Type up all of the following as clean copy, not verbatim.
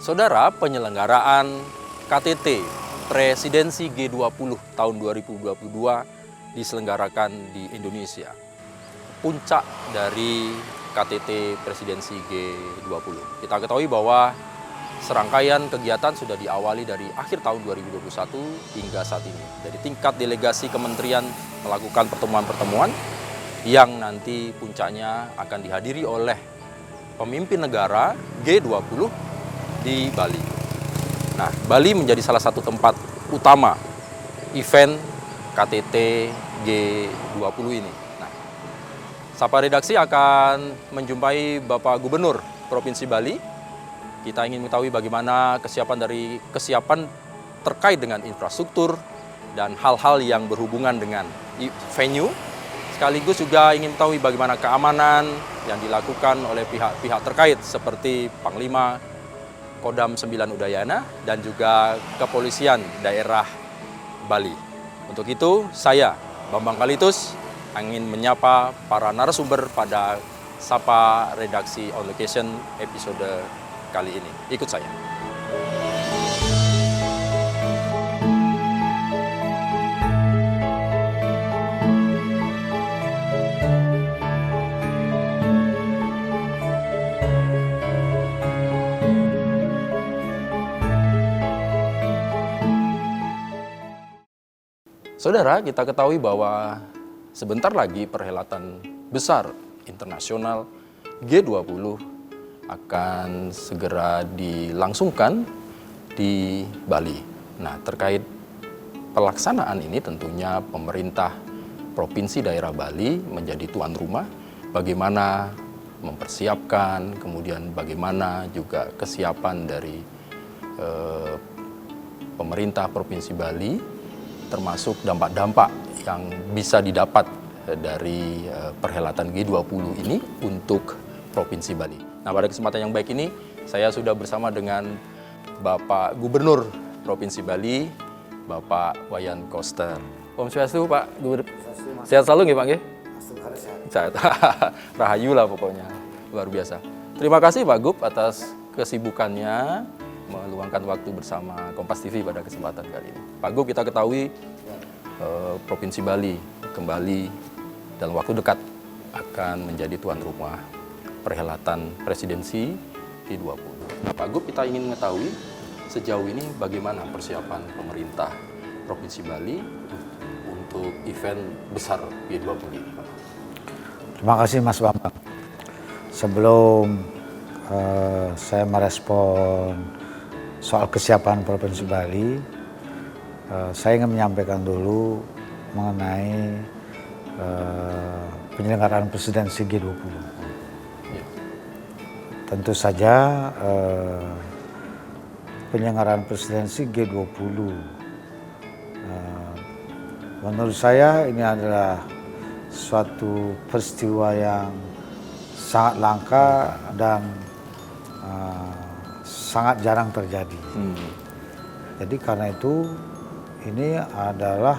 Saudara, penyelenggaraan KTT Presidensi G20 tahun 2022 diselenggarakan di Indonesia. Puncak dari KTT Presidensi G20. Kita ketahui bahwa serangkaian kegiatan sudah diawali dari akhir tahun 2021 hingga saat ini. Dari tingkat delegasi kementerian melakukan pertemuan-pertemuan yang nanti puncaknya akan dihadiri oleh pemimpin negara G20 di Bali. Nah, Bali menjadi salah satu tempat utama event KTT G20 ini. Nah, Sapa Redaksi akan menjumpai Bapak Gubernur Provinsi Bali. Kita ingin mengetahui bagaimana kesiapan terkait dengan infrastruktur dan hal-hal yang berhubungan dengan venue. Sekaligus juga ingin mengetahui bagaimana keamanan yang dilakukan oleh pihak-pihak terkait seperti Panglima Kodam 9 Udayana dan juga Kepolisian Daerah Bali. Untuk itu, saya, Bambang Kalitus, ingin menyapa para narasumber pada Sapa Redaksi On Location episode kali ini. Ikut saya. Saudara, kita ketahui bahwa sebentar lagi perhelatan besar internasional G20 akan segera dilangsungkan di Bali. Nah, terkait pelaksanaan ini tentunya pemerintah Provinsi Daerah Bali menjadi tuan rumah, bagaimana mempersiapkan, kemudian bagaimana juga kesiapan dari pemerintah Provinsi Bali, termasuk dampak-dampak yang bisa didapat dari perhelatan G20 ini untuk Provinsi Bali. Nah, pada kesempatan yang baik ini, saya sudah bersama dengan Bapak Gubernur Provinsi Bali, Bapak Wayan Koster. Om Swastiastu, Pak Gubernur. Sehat selalu nggih, Pak nggih? Sehat. Rahayu lah pokoknya. Luar biasa. Terima kasih Pak Gub atas kesibukannya meluangkan waktu bersama Kompas TV pada kesempatan kali ini. Pak Gub, kita ketahui Provinsi Bali kembali dalam waktu dekat akan menjadi tuan rumah perhelatan presidensi G20. Nah, Pak Gub, kita ingin mengetahui sejauh ini bagaimana persiapan pemerintah Provinsi Bali untuk event besar G20 ini, Pak. Terima kasih Mas Bambang. Sebelum saya merespon soal kesiapan Provinsi Bali, saya ingin menyampaikan dulu mengenai penyelenggaraan presidensi G20. Ya. Tentu saja penyelenggaraan presidensi G20 menurut saya ini adalah suatu peristiwa yang sangat langka dan sangat jarang terjadi. Jadi karena itu ini adalah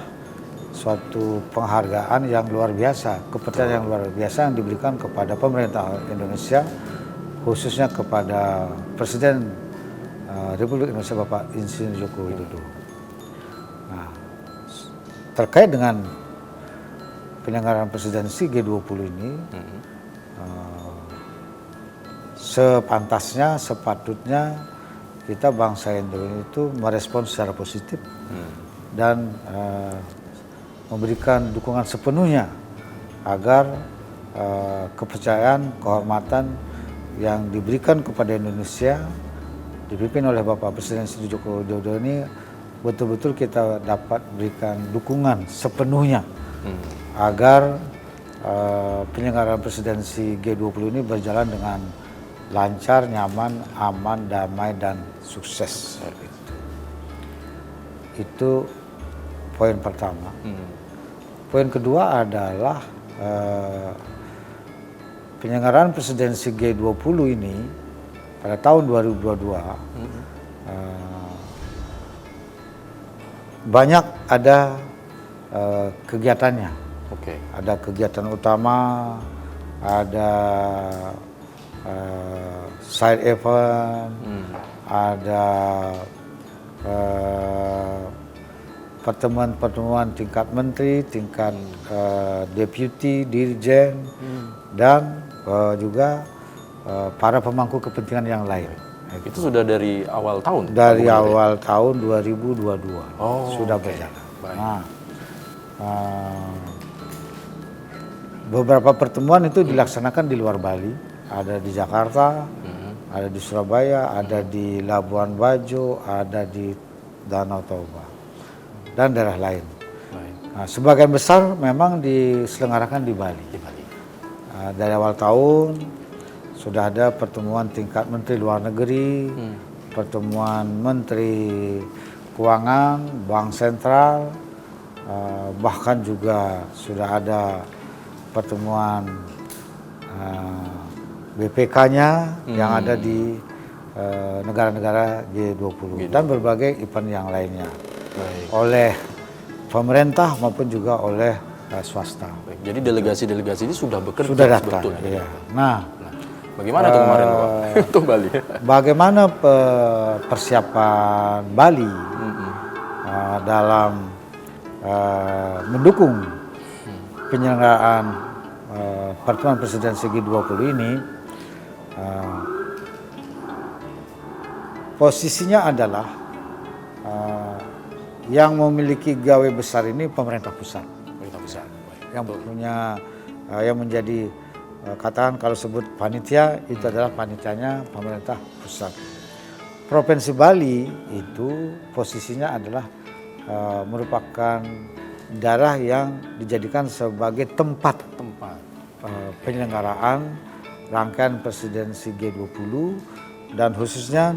suatu penghargaan yang luar biasa, kepercayaan yang luar biasa yang diberikan kepada pemerintah Indonesia, khususnya kepada Presiden Republik Indonesia Bapak Insinyur Joko Widodo. Nah, terkait dengan penyelenggaraan presidensi G20 ini, sepantasnya, sepatutnya kita bangsa Indonesia itu merespons secara positif dan memberikan dukungan sepenuhnya agar kepercayaan, kehormatan yang diberikan kepada Indonesia dipimpin oleh Bapak Presiden Joko Widodo ini betul-betul kita dapat berikan dukungan sepenuhnya agar penyelenggaraan presidensi G20 ini berjalan dengan lancar, nyaman, aman, damai, dan sukses. Itu poin pertama. Poin kedua adalah penyelenggaraan presidensi G20 ini pada tahun 2022 banyak ada kegiatannya. Ada kegiatan utama, ada side event, ada pertemuan-pertemuan tingkat menteri, tingkat deputi, dirjen, dan juga para pemangku kepentingan yang lain. Itu sudah dari awal tahun? Dari awal tahun 2022 sudah berjalan. Baik. Nah, beberapa pertemuan itu dilaksanakan di luar Bali, ada di Jakarta, ada di Surabaya, ada di Labuan Bajo, ada di Danau Toba, dan daerah lain. Baik. Nah, sebagian besar memang diselenggarakan di Bali. Dari awal tahun sudah ada pertemuan tingkat Menteri Luar Negeri, pertemuan Menteri Keuangan, Bank Sentral, bahkan juga sudah ada pertemuan BPK-nya yang ada di negara-negara G20 dan berbagai event yang lainnya. Baik. Oleh pemerintah maupun juga oleh swasta. Baik. Jadi delegasi-delegasi ini sudah bekerja Sudah datang. sebetulnya. Iya. Nah, bagaimana tuh kemarin Pak untuk Bali? bagaimana persiapan Bali dalam mendukung penyelenggaraan pertemuan presidensi G20 ini? Posisinya adalah yang memiliki gawe besar ini pemerintah pusat. Pemerintah pusat. Baik. Yang punya yang menjadi katakan kalau sebut panitia itu adalah panitianya pemerintah pusat. Provinsi Bali itu posisinya adalah merupakan daerah yang dijadikan sebagai tempat penyelenggaraan rangkaian presidensi G20 dan khususnya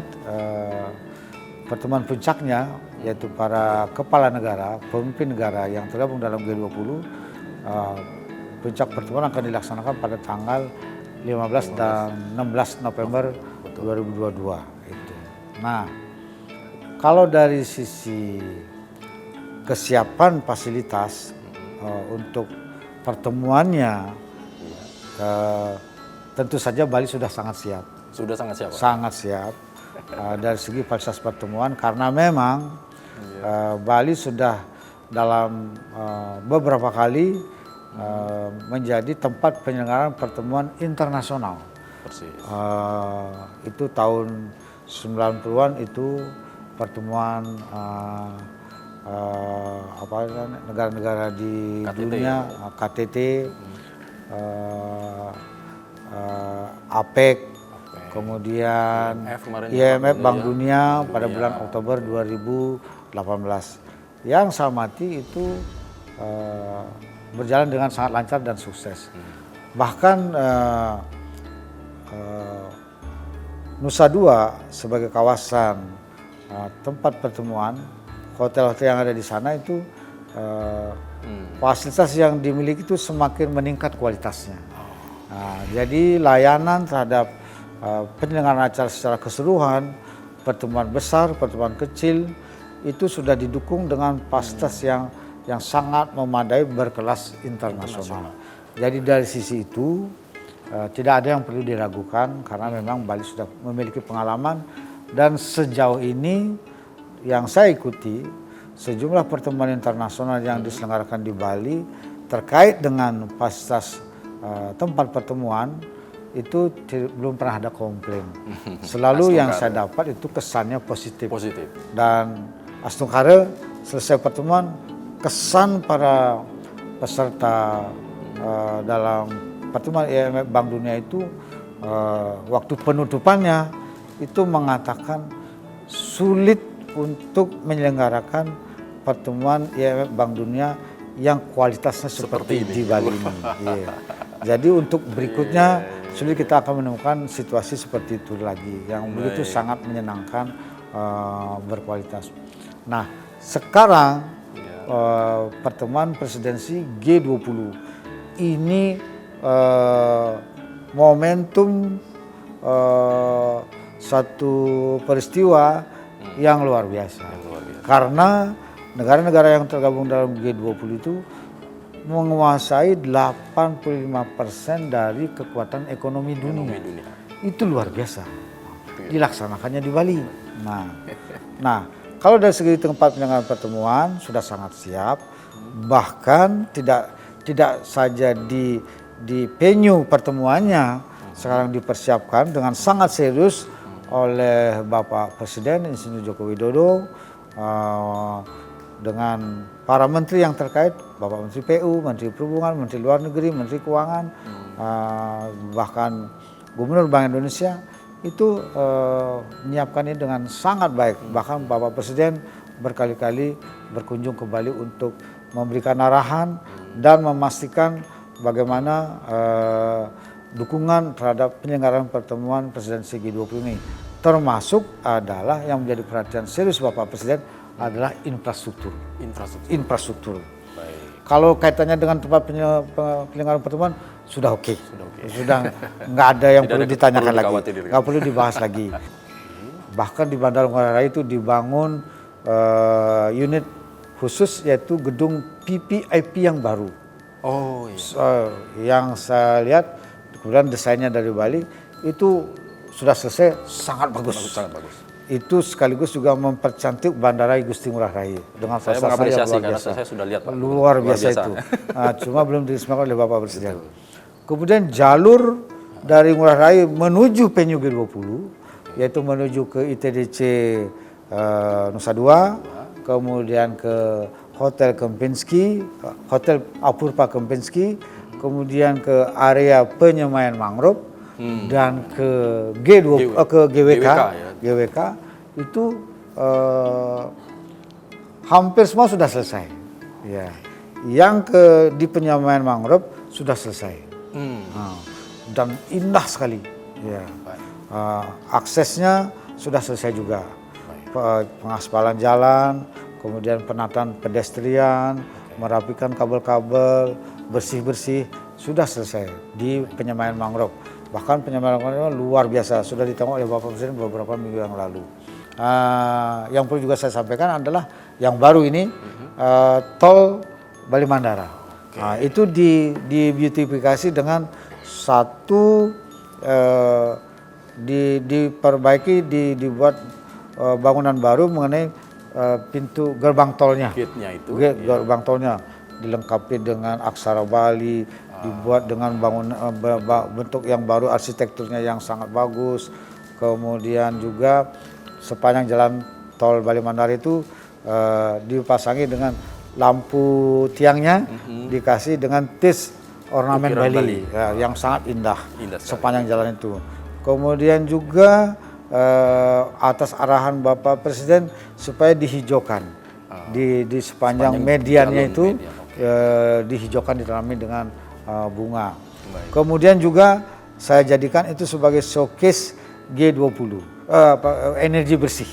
pertemuan puncaknya yaitu para kepala negara, pemimpin negara yang tergabung dalam G20. Puncak pertemuan akan dilaksanakan pada tanggal 15 dan 16 November 2022 itu. Nah, kalau dari sisi kesiapan fasilitas untuk pertemuannya, tentu saja Bali sudah sangat siap. Sudah sangat siap, Pak? Sangat siap dari segi fasilitas pertemuan karena memang Bali sudah dalam beberapa kali menjadi tempat penyelenggaraan pertemuan internasional. Persis. Itu tahun 90-an itu pertemuan negara-negara di KTT, dunia, KTT, APEC, kemudian IMF Bank Dunia pada bulan Oktober 2018. Yang saya amati itu berjalan dengan sangat lancar dan sukses. Bahkan Nusa Dua sebagai kawasan tempat pertemuan, hotel-hotel yang ada di sana itu fasilitas yang dimiliki itu semakin meningkat kualitasnya. Jadi layanan terhadap penyelenggaraan acara secara keseluruhan, pertemuan besar, pertemuan kecil itu sudah didukung dengan fasilitas yang sangat memadai berkelas internasional. Jadi dari sisi itu tidak ada yang perlu diragukan karena memang Bali sudah memiliki pengalaman dan sejauh ini yang saya ikuti sejumlah pertemuan internasional yang diselenggarakan di Bali terkait dengan fasilitas tempat pertemuan itu belum pernah ada komplain. Selalu yang saya dapat itu kesannya positif. Dan Astungkare selesai pertemuan, kesan para peserta dalam pertemuan IMF Bank Dunia itu waktu penutupannya itu mengatakan sulit untuk menyelenggarakan pertemuan IMF Bank Dunia yang kualitasnya seperti di Bali ini. Jadi untuk berikutnya sulit kita akan menemukan situasi seperti itu lagi yang begitu sangat menyenangkan, berkualitas. Nah, sekarang pertemuan presidensi G20 ini momentum satu peristiwa yang luar biasa. Karena negara-negara yang tergabung dalam G20 itu menguasai 85% dari kekuatan ekonomi dunia. Itu luar biasa. dilaksanakannya di Bali. Nah, kalau dari segi tempat penyelenggaraan pertemuan sudah sangat siap, bahkan tidak saja di venue pertemuannya sekarang dipersiapkan dengan sangat serius oleh Bapak Presiden Insinyur Joko Widodo dengan para menteri yang terkait, Bapak Menteri PU, Menteri Perhubungan, Menteri Luar Negeri, Menteri Keuangan, bahkan Gubernur Bank Indonesia itu menyiapkannya dengan sangat baik. Bahkan Bapak Presiden berkali-kali berkunjung ke Bali untuk memberikan arahan dan memastikan bagaimana dukungan terhadap penyelenggaraan pertemuan presidensi G20 ini. Termasuk adalah yang menjadi perhatian serius Bapak Presiden adalah infrastruktur. Infrastruktur. Baik. Kalau kaitannya dengan tempat penyelenggaraan pertemuan sudah oke. Sudah nggak ada yang perlu ditanyakan lagi, nggak perlu dibahas lagi. Bahkan di Bandara Ngurah Rai itu dibangun unit khusus, yaitu gedung VVIP yang baru. Oh iya. Yang saya lihat, kemudian desainnya dari Bali itu sudah selesai, sangat bagus. Sangat bagus. Itu sekaligus juga mempercantik Bandara Igusti Ngurah Rai dengan Saya fasilitas mengapresiasi yang luar karena biasa. saya sudah lihat, Pak. Luar biasa itu. Cuma belum diresmikan oleh Bapak Presiden. Kemudian jalur dari Ngurah Rai menuju venue G20, yaitu menuju ke ITDC Nusa Dua, kemudian ke Hotel Kempinski, Hotel Apurva Kempinski, kemudian ke area penyemaian mangrove, dan ke GWK itu hampir semua sudah selesai. Ya. Yang di penyemaian mangrove sudah selesai. Dan indah sekali. Ya. Aksesnya sudah selesai juga. Pengaspalan jalan, kemudian penataan pedestrian, merapikan kabel-kabel, bersih-bersih, sudah selesai di penyemaian mangrove. Bahkan penyemaian mangrove luar biasa, sudah ditengok oleh Bapak Presiden beberapa minggu yang lalu. Yang perlu juga saya sampaikan adalah yang baru ini, tol Bali Mandara. Itu dibeautifikasi dengan satu diperbaiki, dibuat bangunan baru mengenai pintu gerbang tolnya. Gate-nya itu. Gerbang tolnya dilengkapi dengan aksara Bali, dibuat dengan bentuk yang baru, arsitekturnya yang sangat bagus. Kemudian juga sepanjang jalan tol Bali Mandara itu dipasangi dengan lampu tiangnya, dikasih dengan tis ornamen Bali. Ya, yang sangat indah sepanjang jalan itu. Kemudian juga atas arahan Bapak Presiden supaya dihijaukan di sepanjang mediannya itu, dihijaukan, ditanami dengan bunga. Kemudian juga saya jadikan itu sebagai showcase G20, energi bersih.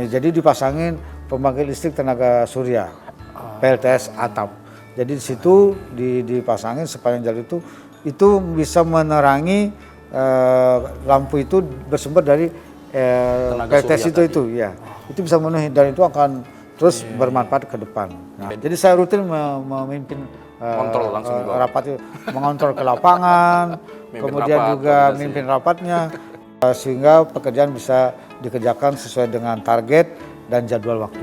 Jadi dipasangin pembangkit listrik tenaga surya, PLTS atap. Jadi di situ dipasangin sepanjang jalan itu bisa menerangi, lampu itu bersumber dari PLTS itu ya. Itu bisa memenuhi, dan itu akan terus bermanfaat ke depan. Jadi saya rutin memimpin rapat itu, mengontrol ke lapangan, kemudian juga memimpin rapatnya, sehingga pekerjaan bisa dikerjakan sesuai dengan target dan jadwal waktu.